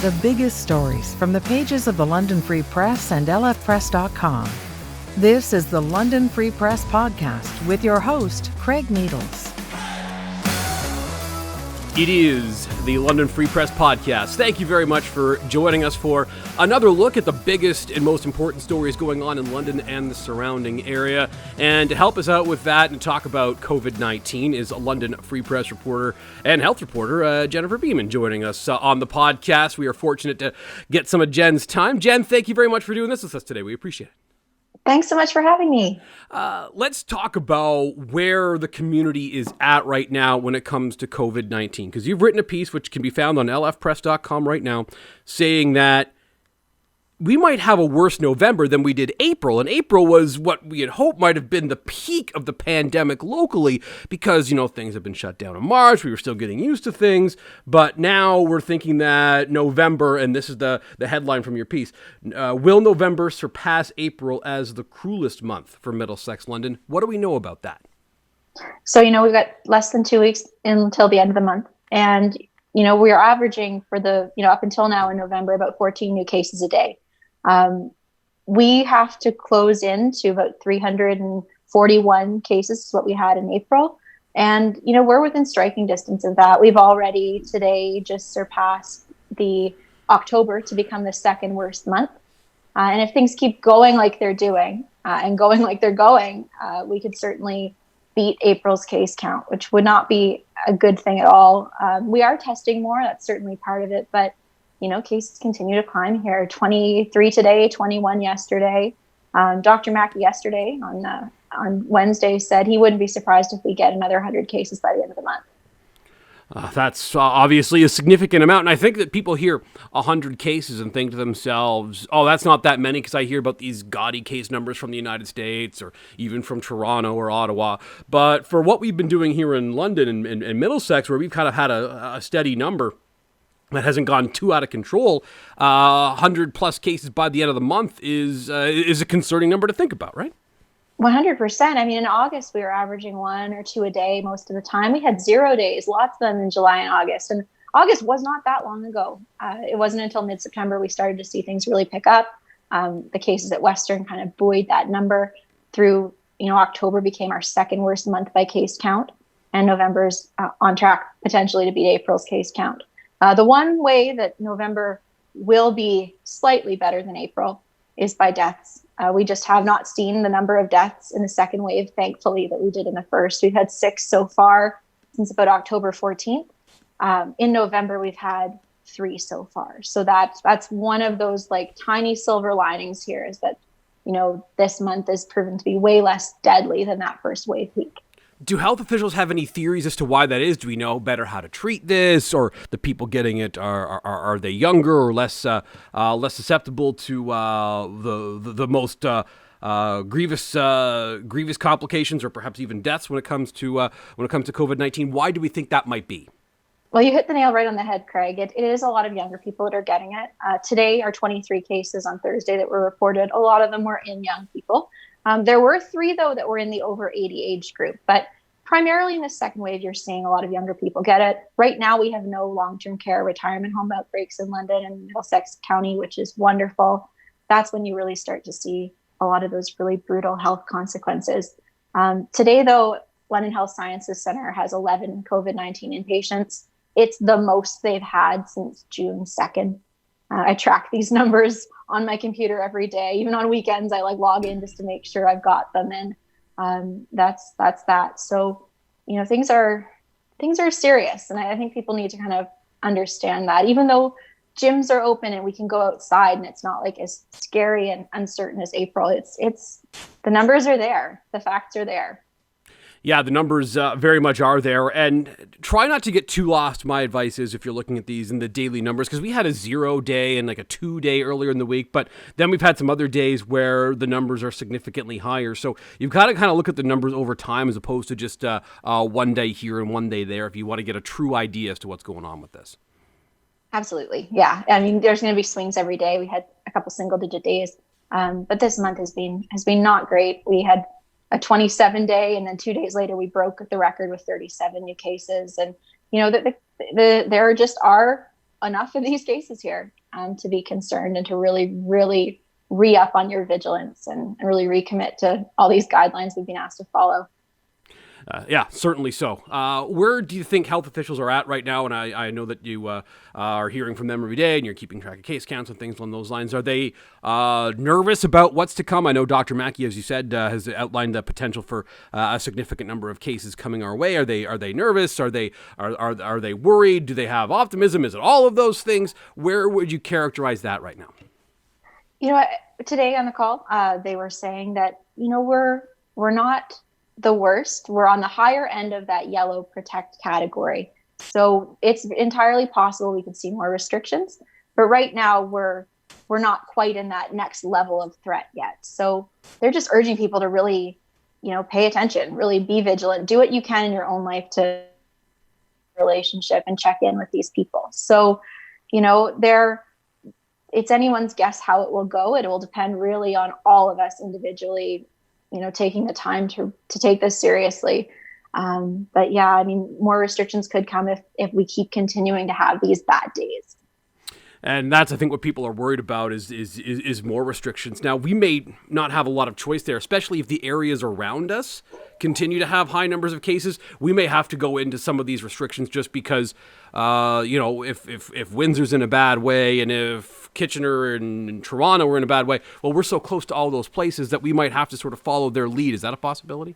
The biggest stories from the pages of the London Free Press and lfpress.com. This is the London Free Press podcast with your host, Craig Needles. It is the London Free Press podcast. Thank you very much for joining us for another look at the biggest and most important stories going on in London and the surrounding area. And to help us out with that and talk about COVID-19 is a London Free Press reporter and health reporter, Jennifer Beeman, joining us on the podcast. We are fortunate to get some of Jen's time. Jen, thank you very much for doing this with us today. We appreciate it. Thanks so much for having me. Let's talk about where the community is at right now when it comes to COVID-19, because you've written a piece which can be found on lfpress.com right now saying that we might have a worse November than we did April. And April was what we had hoped might have been the peak of the pandemic locally because, things have been shut down in March. We were still getting used to things. But now we're thinking that November, and this is the headline from your piece, will November surpass April as the cruelest month for Middlesex, London? What do we know about that? So, we've got less than 2 weeks until the end of the month. And, we are averaging for up until now in November, about 14 new cases a day. We have to close in to about 341 cases, is what we had in April. And, we're within striking distance of that. We've already today just surpassed the October to become the second worst month. And if things keep going like they're doing and going like they're going, we could certainly beat April's case count, which would not be a good thing at all. We are testing more. That's certainly part of it. But cases continue to climb here. 23 today, 21 yesterday. Dr. Mackey yesterday on Wednesday said he wouldn't be surprised if we get another 100 cases by the end of the month. That's obviously a significant amount. And I think that people hear 100 cases and think to themselves, oh, that's not that many, because I hear about these gaudy case numbers from the United States or even from Toronto or Ottawa. But for what we've been doing here in London and Middlesex, where we've kind of had a steady number that hasn't gone too out of control, 100 plus cases by the end of the month is a concerning number to think about, right? 100%. I mean, in August, we were averaging 1 or 2 a day most of the time. We had 0 days, lots of them in July and August. And August was not that long ago. It wasn't until mid-September we started to see things really pick up. The cases at Western kind of buoyed that number through, October became our second worst month by case count. And November's on track potentially to beat April's case count. The one way that November will be slightly better than April is by deaths. We just have not seen the number of deaths in the second wave, thankfully, that we did in the first. We've had 6 so far since about October 14th. In November, we've had 3 so far. So that's one of those tiny silver linings here is that, this month is proven to be way less deadly than that first wave peak. Do health officials have any theories as to why that is? Do we know better how to treat this, or the people getting it are they younger or less susceptible to the most grievous complications, or perhaps even deaths when it comes to COVID-19? Why do we think that might be? Well, you hit the nail right on the head, Craig. It is a lot of younger people that are getting it. Today, our 23 cases on Thursday that were reported, a lot of them were in young people. There were 3, though, that were in the over 80 age group. But primarily in the second wave, you're seeing a lot of younger people get it. Right now, we have no long-term care retirement home outbreaks in London and Middlesex County, which is wonderful. That's when you really start to see a lot of those really brutal health consequences. Today, though, London Health Sciences Centre has 11 COVID-19 inpatients. It's the most they've had since June 2nd. I track these numbers on my computer every day. Even on weekends, I log in just to make sure I've got them. And that's that. So, things are serious. And I think people need to kind of understand that, even though gyms are open and we can go outside and it's not as scary and uncertain as April, it's the numbers are there. The facts are there. Yeah, the numbers very much are there, and try not to get too lost. My advice is, if you're looking at these in the daily numbers, because we had a 0 day and a 2 day earlier in the week, but then we've had some other days where the numbers are significantly higher. So you've got to kind of look at the numbers over time as opposed to just 1 day here and 1 day there if you want to get a true idea as to what's going on with this. Absolutely. Yeah. I mean, there's going to be swings every day. We had a couple single digit days, but this month has been not great. We had a 27 day, and then 2 days later we broke the record with 37 new cases. And there just are enough of these cases here to be concerned and to really, really re-up on your vigilance and really recommit to all these guidelines we've been asked to follow. Yeah, certainly so. Where do you think health officials are at right now? And I know that you are hearing from them every day and you're keeping track of case counts and things along those lines. Are they nervous about what's to come? I know Dr. Mackey, as you said, has outlined the potential for a significant number of cases coming our way. Are they nervous? Are they worried? Do they have optimism? Is it all of those things? Where would you characterize that right now? Today on the call, they were saying that, we're not the worst. We're on the higher end of that yellow protect category. So it's entirely possible we could see more restrictions. But right now we're not quite in that next level of threat yet. So they're just urging people to really, pay attention, really be vigilant, do what you can in your own life to relationship and check in with these people. So, it's anyone's guess how it will go. It will depend really on all of us individually, taking the time to take this seriously. But yeah, more restrictions could come if we keep continuing to have these bad days. And that's, I think, what people are worried about is more restrictions. Now, we may not have a lot of choice there, especially if the areas around us continue to have high numbers of cases. We may have to go into some of these restrictions just because, if Windsor's in a bad way and if Kitchener and Toronto are in a bad way, well, we're so close to all those places that we might have to sort of follow their lead. Is that a possibility?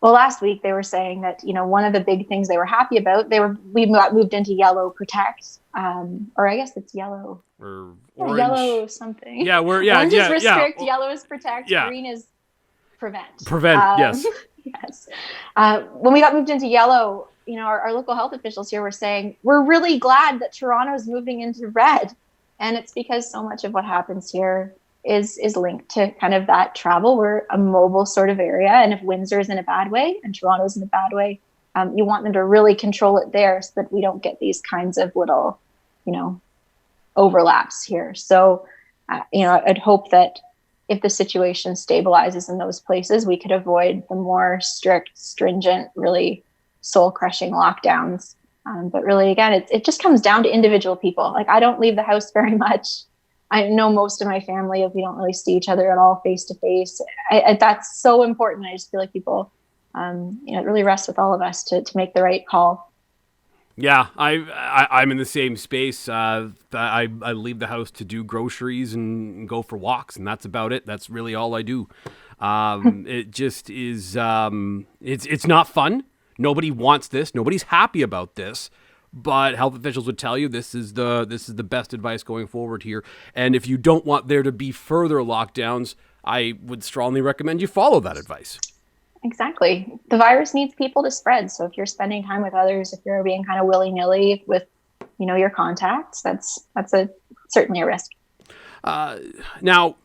Well, last week they were saying that, one of the big ththings they were happy about, we got moved into yellow protect, or I guess it's yellow. Or orange. Yellow something. Yeah, orange is restrict, yellow is protect, green is prevent. Yes. Yes. When we got moved into yellow, our local health officials here were saying, we're really glad that Toronto is moving into red. And it's because so much of what happens here is linked to kind of that travel. We're a mobile sort of area. And if Windsor is in a bad way and Toronto's in a bad way, you want them to really control it there so that we don't get these kinds of little, overlaps here. So, I'd hope that if the situation stabilizes in those places, we could avoid the more strict, stringent, really soul-crushing lockdowns. But really, again, it just comes down to individual people. Like, I don't leave the house very much. I know most of my family, if we don't really see each other at all face to face, that's so important. I just feel like people, it really rests with all of us to make the right call. Yeah, I'm in the same space. I leave the house to do groceries and go for walks, and that's about it. That's really all I do. It just is. It's not fun. Nobody wants this. Nobody's happy about this. But health officials would tell you this is the best advice going forward here. And if you don't want there to be further lockdowns, I would strongly recommend you follow that advice. Exactly. The virus needs people to spread. So if you're spending time with others, if you're being kind of willy-nilly with, your contacts, that's certainly a risk. Now,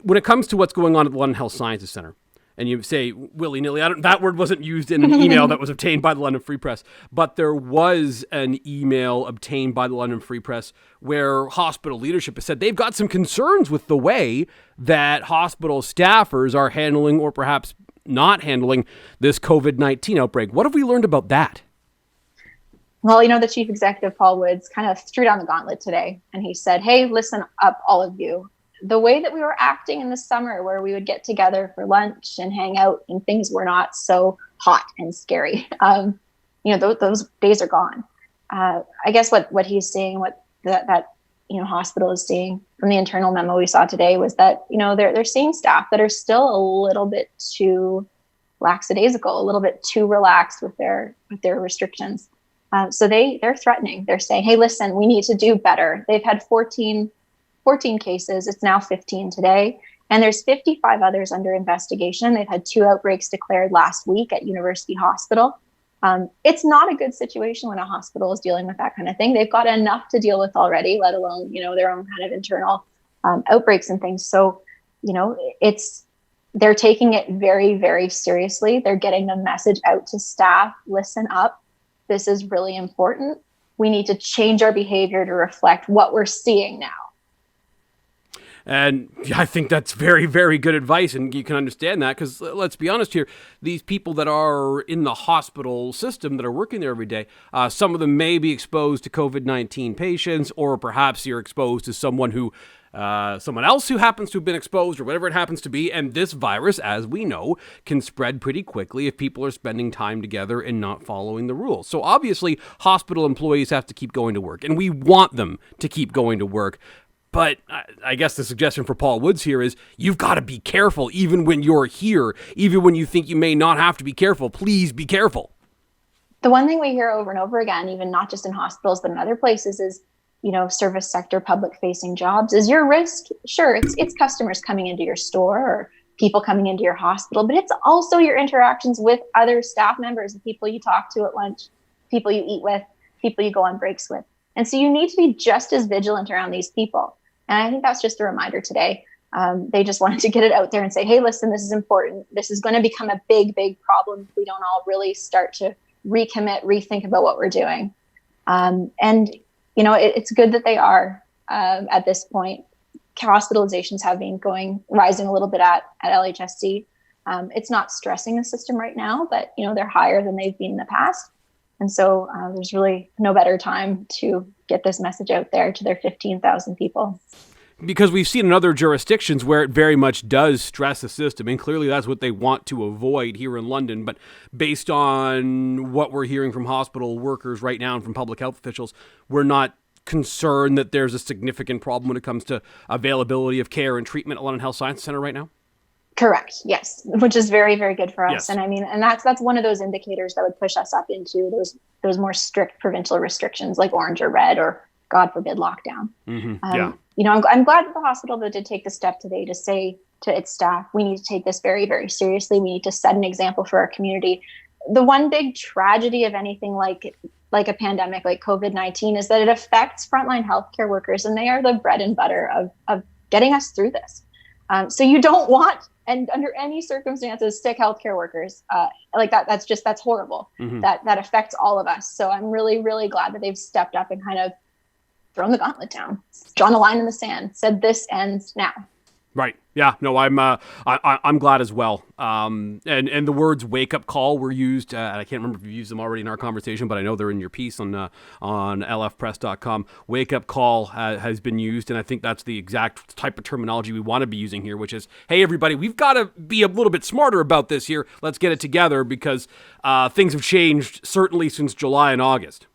when it comes to what's going on at the London Health Sciences Centre, and you say willy-nilly, that word wasn't used in an email that was obtained by the London Free Press, but there was an email obtained by the London Free Press where hospital leadership has said they've got some concerns with the way that hospital staffers are handling, or perhaps not handling, this COVID-19 outbreak. What have we learned about that? Well, the chief executive, Paul Woods, kind of threw down the gauntlet today, and he said, hey, listen up, all of you. The way that we were acting in the summer, where we would get together for lunch and hang out and things were not so hot and scary, those days are gone. I guess what he's seeing, what that hospital is seeing from the internal memo we saw today, was that they're seeing staff that are still a little bit too lackadaisical, a little bit too relaxed with their restrictions. So they're threatening. They're saying, hey, listen, we need to do better. They've had 14 cases. It's now 15 today. And there's 55 others under investigation. They've had 2 outbreaks declared last week at University Hospital. It's not a good situation when a hospital is dealing with that kind of thing. They've got enough to deal with already, let alone, their own kind of internal outbreaks and things. So, they're taking it very, very seriously. They're getting the message out to staff. Listen up. This is really important. We need to change our behavior to reflect what we're seeing now. And I think that's very, very good advice, and you can understand that because let's be honest here, these people that are in the hospital system that are working there every day, some of them may be exposed to COVID-19 patients, or perhaps you're exposed to someone else who happens to have been exposed or whatever it happens to be. And this virus, as we know, can spread pretty quickly if people are spending time together and not following the rules. So obviously, hospital employees have to keep going to work, and we want them to keep going to work. But I guess the suggestion for Paul Woods here is you've got to be careful even when you're here, even when you think you may not have to be careful. Please be careful. The one thing we hear over and over again, even not just in hospitals, but in other places is, service sector, public facing jobs is your risk. Sure, it's customers coming into your store or people coming into your hospital, but it's also your interactions with other staff members, the people you talk to at lunch, people you eat with, people you go on breaks with. And so you need to be just as vigilant around these people. And I think that's just a reminder today. They just wanted to get it out there and say, hey, listen, this is important. This is going to become a big, big problem if we don't all really start to rethink about what we're doing. It's good that they are at this point. Hospitalizations have been rising a little bit at LHSC. It's not stressing the system right now, but, they're higher than they've been in the past. And so there's really no better time to get this message out there to their 15,000 people. Because we've seen in other jurisdictions where it very much does stress the system, and clearly that's what they want to avoid here in London. But based on what we're hearing from hospital workers right now and from public health officials, we're not concerned that there's a significant problem when it comes to availability of care and treatment at London Health Science Centre right now? Correct. Yes. Which is very, very good for us. Yes. And and that's one of those indicators that would push us up into those more strict provincial restrictions like orange or red or, God forbid, lockdown. Mm-hmm. I'm glad that the hospital did take the step today to say to its staff, we need to take this very, very seriously. We need to set an example for our community. The one big tragedy of anything like a pandemic like COVID-19 is that it affects frontline healthcare workers, and they are the bread and butter of getting us through this. So you don't want, and under any circumstances, sick healthcare workers like that. That's horrible. Mm-hmm. That affects all of us. So I'm really, really glad that they've stepped up and kind of thrown the gauntlet down, drawn a line in the sand, said this ends now. Right. Yeah. No, I'm glad as well. And the words "wake up call" were used. I can't remember if you used them already in our conversation, but I know they're in your piece on lfpress.com. Wake up call has been used, and I think that's the exact type of terminology we want to be using here, which is, hey, everybody, we've got to be a little bit smarter about this here. Let's get it together because things have changed certainly since July and August.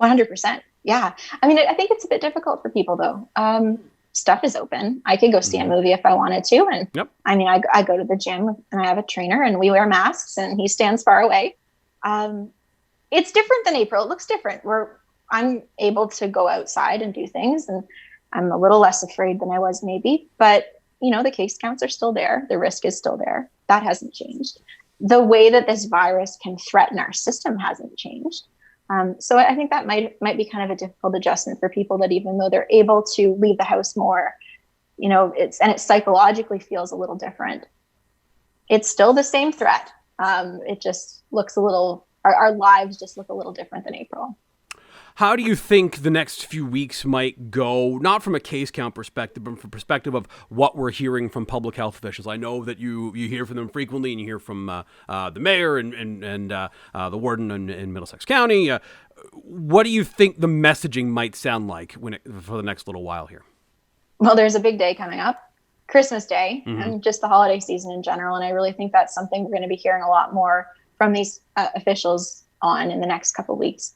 100%. Yeah. I think it's a bit difficult for people though. Stuff is open. I could go see a movie if I wanted to. And yep. I go to the gym and I have a trainer and we wear masks and he stands far away. It's different than April. It looks different where I'm able to go outside and do things, and I'm a little less afraid than I was maybe, but the case counts are still there. The risk is still there. That hasn't changed. The way that this virus can threaten our system hasn't changed. So I think that might be kind of a difficult adjustment for people, that even though they're able to leave the house more, it psychologically feels a little different. It's still the same threat. It just looks our lives just look a little different than April. How do you think the next few weeks might go, not from a case count perspective, but from a perspective of what we're hearing from public health officials? I know that you hear from them frequently, and you hear from the mayor and the warden in Middlesex County. What do you think the messaging might sound like for the next little while here? Well, there's a big day coming up, Christmas Day, mm-hmm. and just the holiday season in general. And I really think that's something we're going to be hearing a lot more from these officials in the next couple of weeks.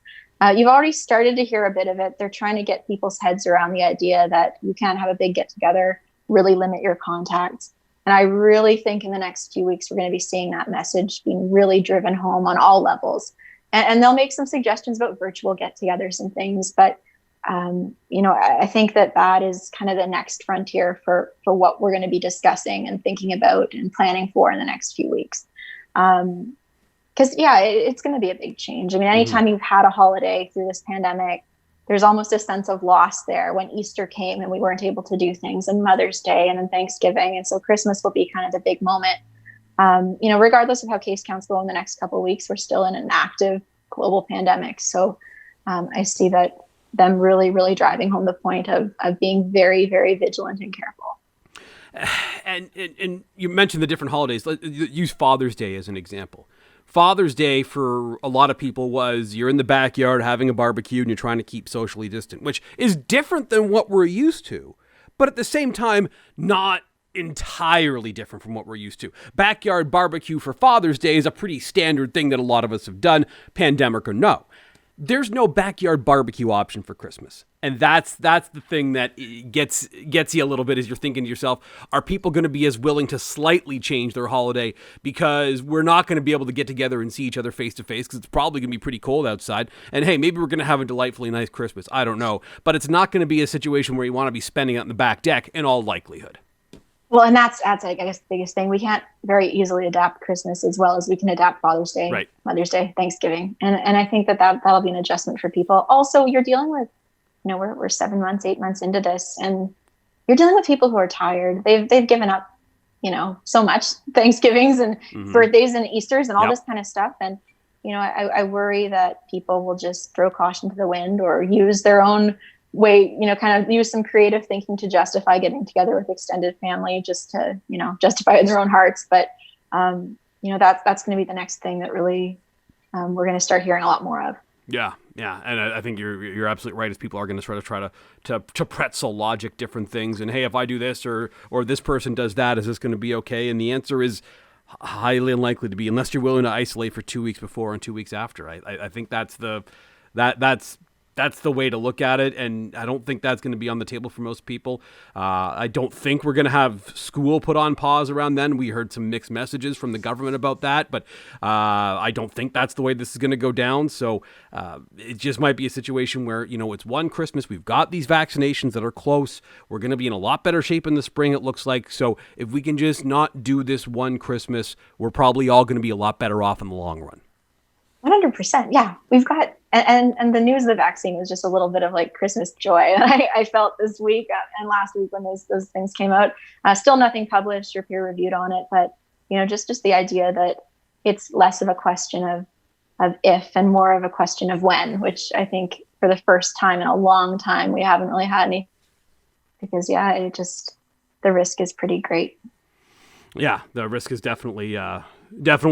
You've already started to hear a bit of it. They're trying to get people's heads around the idea that you can't have a big get together, really limit your contacts. And I really think in the next few weeks, we're going to be seeing that message being really driven home on all levels. And they'll make some suggestions about virtual get-togethers and things. But, I think that is kind of the next frontier for what we're going to be discussing and thinking about and planning for in the next few weeks. Because, it's going to be a big change. Anytime you've had a holiday through this pandemic, there's almost a sense of loss there when Easter came and we weren't able to do things, and Mother's Day and then Thanksgiving. And so Christmas will be kind of the big moment. Regardless of how case counts go in the next couple of weeks, we're still in an active global pandemic. So I see that them really, really driving home the point of being very, very vigilant and careful. And you mentioned the different holidays. Let's use Father's Day as an example. Father's Day for a lot of people was you're in the backyard having a barbecue and you're trying to keep socially distant, which is different than what we're used to, but at the same time, not entirely different from what we're used to. Backyard barbecue for Father's Day is a pretty standard thing that a lot of us have done, pandemic or no. There's no backyard barbecue option for Christmas. And that's the thing that gets you a little bit as you're thinking to yourself, are people going to be as willing to slightly change their holiday because we're not going to be able to get together and see each other face to face because it's probably going to be pretty cold outside. And hey, maybe we're going to have a delightfully nice Christmas. I don't know. But it's not going to be a situation where you want to be spending it on the back deck in all likelihood. Well, and that's I guess the biggest thing. We can't very easily adapt Christmas as well as we can adapt Father's Day, right, Mother's Day, Thanksgiving. And I think that'll be an adjustment for people. Also, you're dealing with, we're 7 months, 8 months into this, and you're dealing with people who are tired. They've given up, so much Thanksgivings and birthdays and Easters and all this kind of stuff. And, I worry that people will just throw caution to the wind or use their own way, kind of use some creative thinking to justify getting together with extended family just to, justify it in their own hearts. But, that's going to be the next thing that really we're going to start hearing a lot more of. Yeah. And I think you're absolutely right, as people are going to try to pretzel logic different things. And hey, if I do this or this person does that, is this going to be okay? And the answer is highly unlikely to be, unless you're willing to isolate for 2 weeks before and 2 weeks after. I think that's the way to look at it, and I don't think that's going to be on the table for most people. I don't think we're going to have school put on pause around then. We heard some mixed messages from the government about that, but I don't think that's the way this is going to go down. So it just might be a situation where, it's one Christmas. We've got these vaccinations that are close. We're going to be in a lot better shape in the spring, it looks like. So if we can just not do this one Christmas, we're probably all going to be a lot better off in the long run. 100%. Yeah, we've got, and the news of the vaccine was just a little bit of like Christmas joy. And I felt this week and last week when those things came out, still nothing published or peer reviewed on it. But, just the idea that it's less of a question of if and more of a question of when, which I think for the first time in a long time, we haven't really had any, because the risk is pretty great. Yeah, the risk is definitely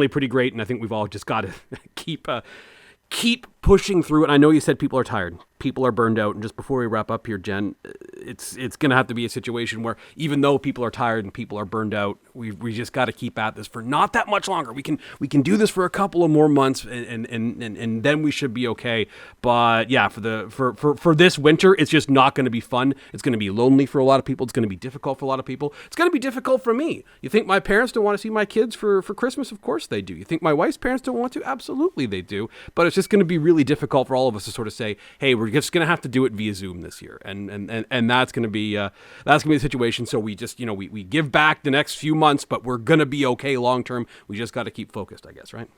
pretty great, and I think we've all just got to keep pushing through it. I know you said people are tired, people are burned out, and just before we wrap up here, Jen, it's going to have to be a situation where even though people are tired and people are burned out, we just got to keep at this for not that much longer. We can do this for a couple of more months, and then we should be okay. But yeah, for this winter, it's just not going to be fun. It's going to be lonely for a lot of people. It's going to be difficult for a lot of people. It's going to be difficult for me. You think my parents don't want to see my kids for Christmas? Of course they do. You think my wife's parents don't want to? Absolutely they do. But it's just going to be really difficult for all of us to sort of say, hey, we're just going to have to do it via Zoom this year, and that's going to be the situation. So we just we give back the next few months, but we're going to be okay long term. We just got to keep focused, I guess, right?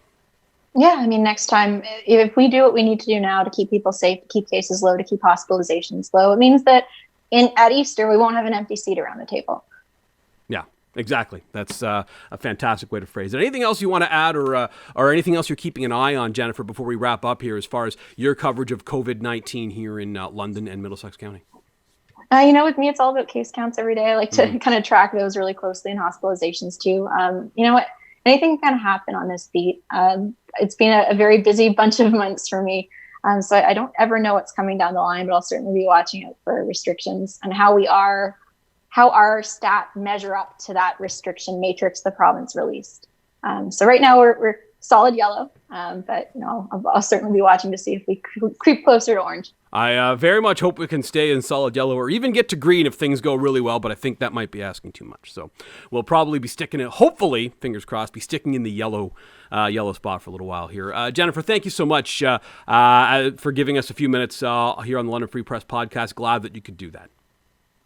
Yeah, I mean, next time, if we do what we need to do now to keep people safe, to keep cases low, to keep hospitalizations low, it means that at Easter we won't have an empty seat around the table. Yeah. Exactly. That's a fantastic way to phrase it. Anything else you want to add or anything else you're keeping an eye on, Jennifer, before we wrap up here as far as your coverage of COVID-19 here in London and Middlesex County? With me, it's all about case counts every day. I like to kind of track those really closely, and hospitalizations too. Anything can kind of happen on this beat. It's been a very busy bunch of months for me. So I don't ever know what's coming down the line, but I'll certainly be watching out for restrictions and how our stat measure up to that restriction matrix the province released. So right now we're solid yellow, but I'll certainly be watching to see if we creep closer to orange. I very much hope we can stay in solid yellow or even get to green if things go really well, but I think that might be asking too much. So we'll probably be sticking it, hopefully, fingers crossed, be sticking in the yellow spot for a little while here. Jennifer, thank you so much for giving us a few minutes here on the London Free Press podcast. Glad that you could do that.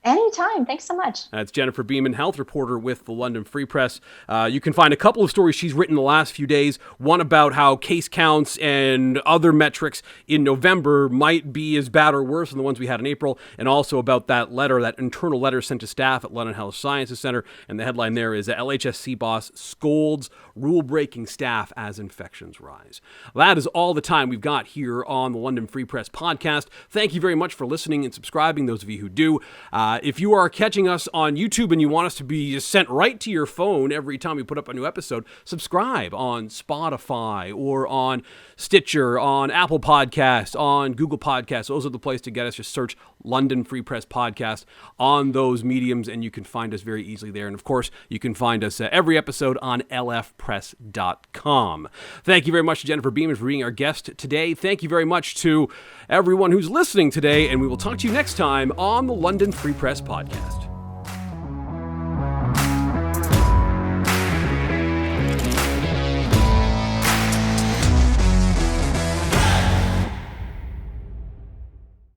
Anytime. Thanks so much. That's Jennifer Beeman, health reporter with the London Free Press. You can find a couple of stories she's written the last few days. One about how case counts and other metrics in November might be as bad or worse than the ones we had in April, and also about that letter, that internal letter sent to staff at London Health Sciences Centre. And the headline there is LHSC boss scolds rule-breaking staff as infections rise. That is all the time we've got here on the London Free Press podcast. Thank you very much for listening and subscribing, those of you who do. If you are catching us on YouTube and you want us to be sent right to your phone every time we put up a new episode, subscribe on Spotify or on Stitcher, on Apple Podcasts, on Google Podcasts. Those are the place to get us. Just search London Free Press Podcast on those mediums and you can find us very easily there. And of course, you can find us every episode on lfpress.com. Thank you very much to Jennifer Beeman for being our guest today. Thank you very much to everyone who's listening today, and we will talk to you next time on the London Free Press Podcast.